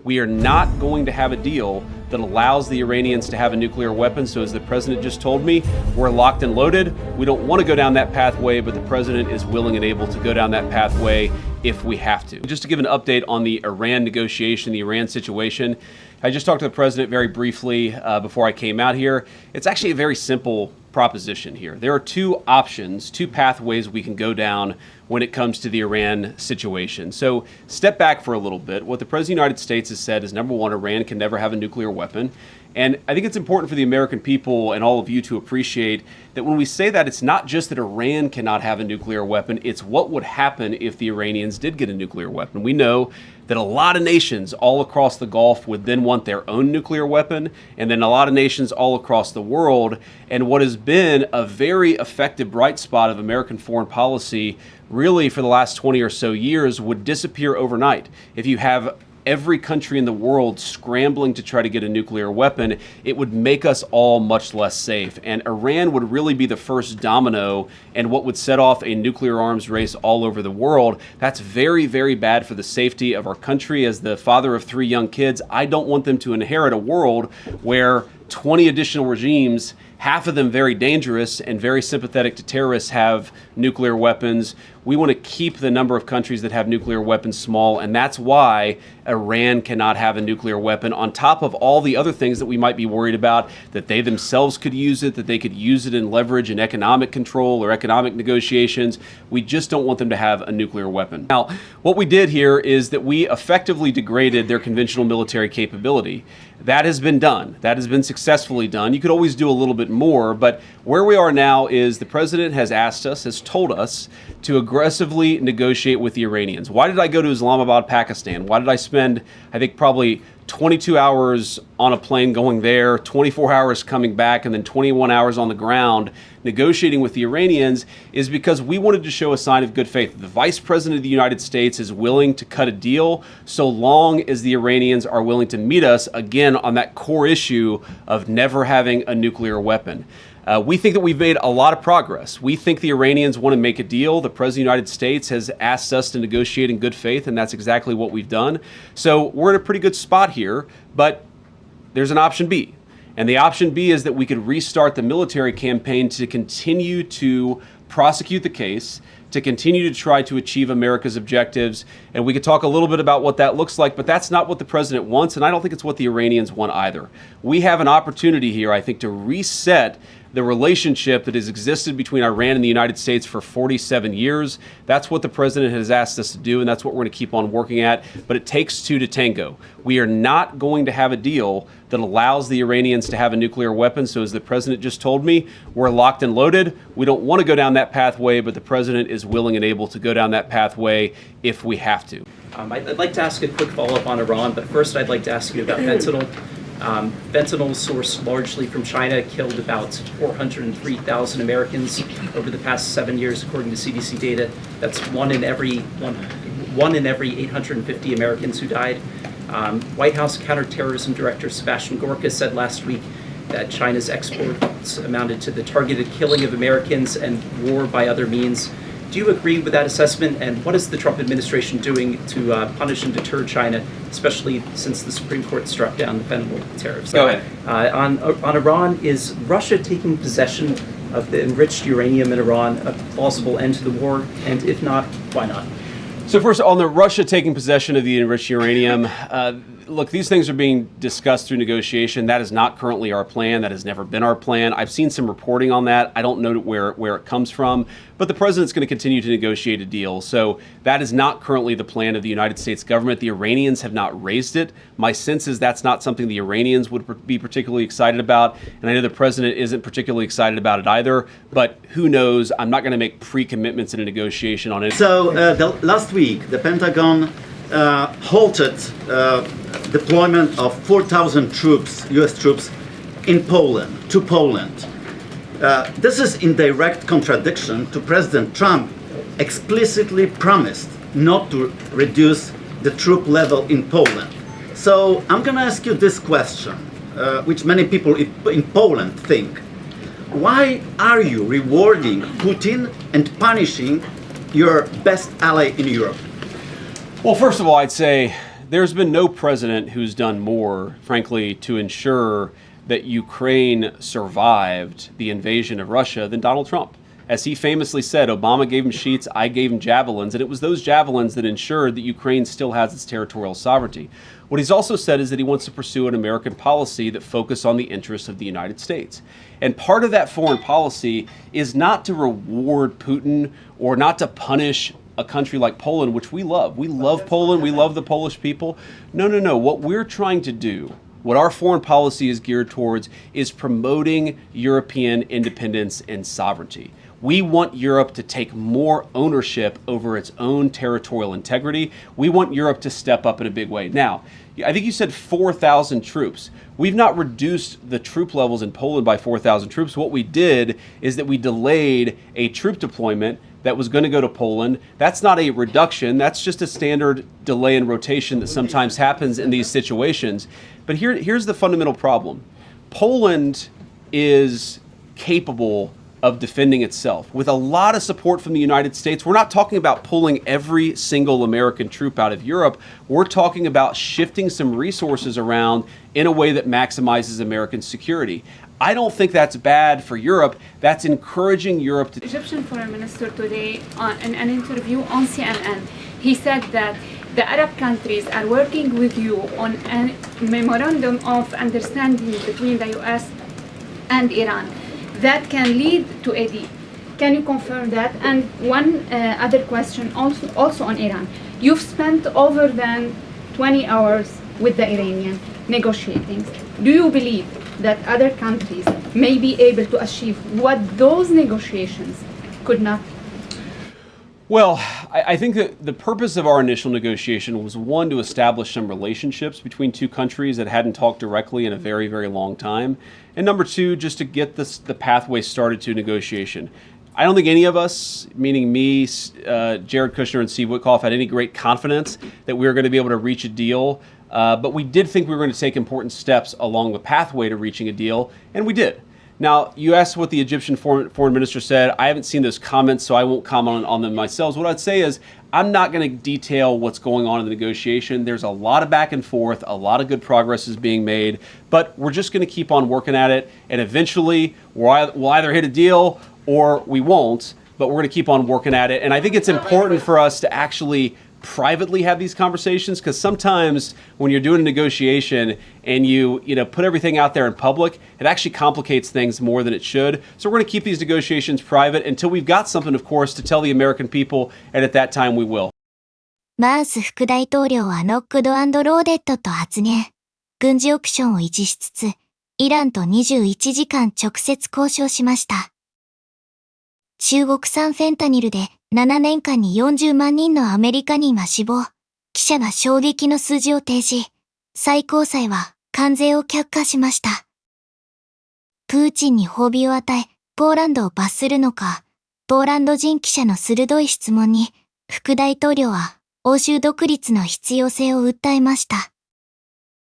We are not going to have a deal that allows the Iranians to have a nuclear weapon. So as the president just told me, we're locked and loaded. We don't want to go down that pathway, but the president is willing and able to go down that pathway if we have to. Just to give an update on the Iran negotiation, the Iran situation, I just talked to the president very briefly before I came out here. It's actually a very simple proposition here. There are two options, two pathways we can go down when it comes to the Iran situation. So step back for a little bit. What the President of the United States has said is, number one, Iran can never have a nuclear weapon. And I think it's important for the American people and all of you to appreciate that when we say that, it's not just that Iran cannot have a nuclear weapon, it's what would happen if the Iranians did get a nuclear weapon. We know that a lot of nations all across the Gulf would then want their own nuclear weapon, and then a lot of nations all across the world. And what has been a very effective bright spot of American foreign policy really for the last 20 or so years would disappear overnight. If you have every country in the world scrambling to try to get a nuclear weapon, it would make us all much less safe. And Iran would really be the first domino and what would set off a nuclear arms race all over the world. That's very, very bad for the safety of our country. As the father of 3 young kids, I don't want them to inherit a world where 20 additional regimes, half of them very dangerous and very sympathetic to terrorists, have nuclear weapons. We want to keep the number of countries that have nuclear weapons small, and that's why Iran cannot have a nuclear weapon, on top of all the other things that we might be worried about, that they themselves could use it, that they could use it in leverage and economic control or economic negotiations. We just don't want them to have a nuclear weapon. Now, what we did here is that we effectively degraded their conventional military capability. That has been done. That has been successfully done. You could always do a little bit more, but where we are now is the president has asked us, has told us to aggressively negotiate with the Iranians. Why did I go to Islamabad, Pakistan? Why did I spend, I think, probably 22 hours on a plane going there, 24 hours coming back, and then 21 hours on the ground negotiating with the Iranians? Is because we wanted to show a sign of good faith. The Vice President of the United States is willing to cut a deal so long as the Iranians are willing to meet us, again, on that core issue of never having a nuclear weapon. We think that we've made a lot of progress. We think the Iranians want to make a deal. The President of the United States has asked us to negotiate in good faith, and that's exactly what we've done. So we're in a pretty good spot here, but there's an option B. And the option B is that we could restart the military campaign to continue to prosecute the case, to continue to try to achieve America's objectives. And we could talk a little bit about what that looks like, but that's not what the president wants, and I don't think it's what the Iranians want either. We have an opportunity here, I think, to reset the relationship that has existed between Iran and the United States for 47 years. That's what the president has asked us to do, and that's what we're going to keep on working at. But it takes two to tango. We are not going to have a deal that allows the Iranians to have a nuclear weapon. So as the president just told me, we're locked and loaded. We don't want to go down that pathway, but the president is willing and able to go down that pathway if we have to. I'd like to ask a quick follow-up on Iran, but first I'd like to ask you about fentanyl. Fentanyl, sourced largely from China, killed about 403,000 Americans over the past 7 years, according to CDC data. That's one in every 850 Americans who died. White House counterterrorism director Sebastian Gorka said last week that China's exports amounted to the targeted killing of Americans and war by other means. Do you agree with that assessment, and what is the Trump administration doing to punish and deter China, especially since the Supreme Court struck down the fentanyl tariffs? Go ahead. On Iran, is Russia taking possession of the enriched uranium in Iran a plausible end to the war? And if not, why not? So first, on the Russia taking possession of the enriched uranium, look, these things are being discussed through negotiation. That is not currently our plan. That has never been our plan. I've seen some reporting on that. I don't know where it comes from, but the president's going to continue to negotiate a deal. So that is not currently the plan of the United States government. The Iranians have not raised it. My sense is that's not something the Iranians would be particularly excited about, and I know the president isn't particularly excited about it either, but who knows? I'm not going to make pre-commitments in a negotiation on it. So last week, the Pentagon halted deployment of 4,000 troops, U.S. troops, in Poland, to Poland. This is in direct contradiction to President Trump explicitly promised not to reduce the troop level in Poland. So I'm going to ask you this question, which many people in Poland think. Why are you rewarding Putin and punishing your best ally in Europe? Well, first of all, I'd say there's been no president who's done more, frankly, to ensure that Ukraine survived the invasion of Russia than Donald Trump. As he famously said, Obama gave him sheets, I gave him javelins, and it was those javelins that ensured that Ukraine still has its territorial sovereignty. What he's also said is that he wants to pursue an American policy that focuses on the interests of the United States. And part of that foreign policy is not to reward Putin or not to punish a country like Poland, which we love. We love Poland. We love the Polish people. No. What we're trying to do, what our foreign policy is geared towards, is promoting European independence and sovereignty. We want Europe to take more ownership over its own territorial integrity. We want Europe to step up in a big way. Now, I think you said 4,000 troops. We've not reduced the troop levels in Poland by 4,000 troops. What we did is that we delayed a troop deployment that was going to go to Poland. That's not a reduction. That's just a standard delay and rotation that sometimes happens in these situations. But here's the fundamental problem. Poland is capable of defending itself with a lot of support from the United States. We're not talking about pulling every single American troop out of Europe. We're talking about shifting some resources around in a way that maximizes American security. I don't think that's bad for Europe. That's encouraging Europe to... Egyptian Foreign Minister today in an interview on CNN, he said that the Arab countries are working with you on a memorandum of understanding between the US and Iran that can lead to a deal. Can you confirm that? And one other question also on Iran. You've spent over than 20 hours with the Iranian negotiating. Do you believe that other countries may be able to achieve what those negotiations could not? Well, I think that the purpose of our initial negotiation was, one, to establish some relationships between two countries that hadn't talked directly in a very, very long time. And number two, just to get the pathway started to negotiation. I don't think any of us, meaning me, Jared Kushner, and Steve Witkoff, had any great confidence that we were going to be able to reach a deal. But we did think we were going to take important steps along the pathway to reaching a deal, and we did. Now, you asked what the Egyptian foreign minister said. I haven't seen those comments, so I won't comment on them myself. What I'd say is I'm not going to detail what's going on in the negotiation. There's a lot of back and forth. A lot of good progress is being made. But we're just going to keep on working at it. And eventually, we'll either hit a deal or we won't. But we're going to keep on working at it. And I think it's important for us to actually privately have these conversations, because sometimes when you're doing a negotiation and you put everything out there in public, it actually complicates things more than it should. So we're going to keep these negotiations private until we've got something, of course, to tell the American people, and at that time we will. バーンス副大統領はノックド&ローデッドと発言。軍事オプションを維持しつつ、イランと21時間直接交渉しました。中国産フェンタニルで7年間に40万人のアメリカ人は死亡。記者が衝撃の数字を提示。最高裁は関税を却下しました。プーチンに褒美を与え、ポーランドを罰するのか。ポーランド人記者の鋭い質問に、副大統領は欧州独立の必要性を訴えました。